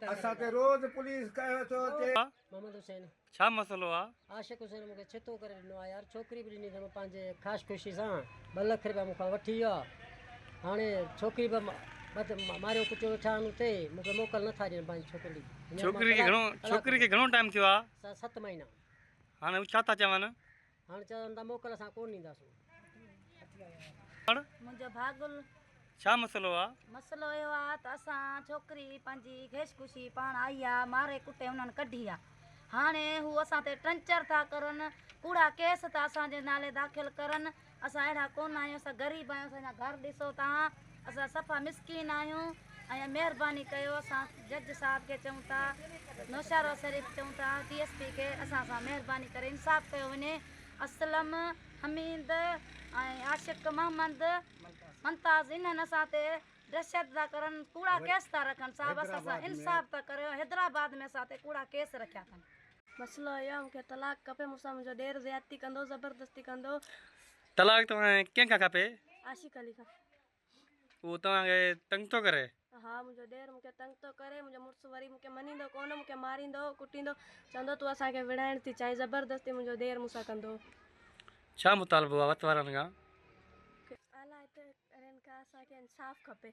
असां ते रोज़ पुलिस कयो छो ते मोहम्मद हुसैन छा मसलो आहे? आशिक़ हुसैन मूंखे छितो करे ॾिनो आहे यार। छोकिरी बि ॾिनी अथई पंहिंजे ख़ासि ख़ुशी सां 2 लख रुपया मूंखां वठी वियो आहे। हाणे छोकिरी बि मारियो कुटियो छा हुते मूंखे मोकल नथा ॾियनि पंहिंजी छोकिरी। छोकिरी खे घणो टाइम थियो आहे? 7 महीना। हाणे हू छा था चवनि? हाणे चवनि था मोकल असां कोन ॾींदासीं। मुंहिंजो भागुल छा मसलो आहे? मसलो इहो आहे त असां छोकिरी पंहिंजी ख़ुशि ख़ुशी पाण आई आहे, मारे कुटे उन्हनि कढी आहे। हाणे हू असां ते टंचर था करनि, कूड़ा केस था असांजे नाले दाख़िल करनि। असां अहिड़ा कोन आहियूं, असां ग़रीब आहियूं। असांजा घर ॾिसो तव्हां, असां सफ़ा मिसकिन आहियूं। ऐं महिरबानी कयो, असां जज साहिब खे चऊं था, नौशारो शरीफ़ चऊं था, DSP खे असां सां महिरबानी करे इंसाफ़ कयो वञे। असलम, हमीद ऐं आशिक़ मोहम्मद मुमताज़ इन्हनि असां ते दहशत था करनि, कूड़ा केस था रखनि। साहिब असां सां इंसाफ़ था करियो। हैदराबाद में असां ते कूड़ा केस रखिया अथनि। मसलो इहो आहे, मूंखे तलाक खपे। मूंसां मुंहिंजो ॾेर ज़्यादती कंदो, ज़बरदस्ती कंदो। तलाक तव्हां कंहिंखां खपे? आशिक़ अली खां। उहो तव्हांखे तंग थो करे? हा, मुंहिंजो ॾेर मूंखे तंग थो करे। मुंहिंजो मुड़ुसु वरी मूंखे मञींदो कोन, मूंखे मारींदो कुटींदो, चवंदो तूं असांखे विढ़ाइण थी चाहीं। ज़बरदस्ती मुंहिंजो ॾेर मूंसां कंदो। छा मुतालबो आहे वत वारनि खां? आला हिते करनि खां असांखे इंसाफ़ खपे।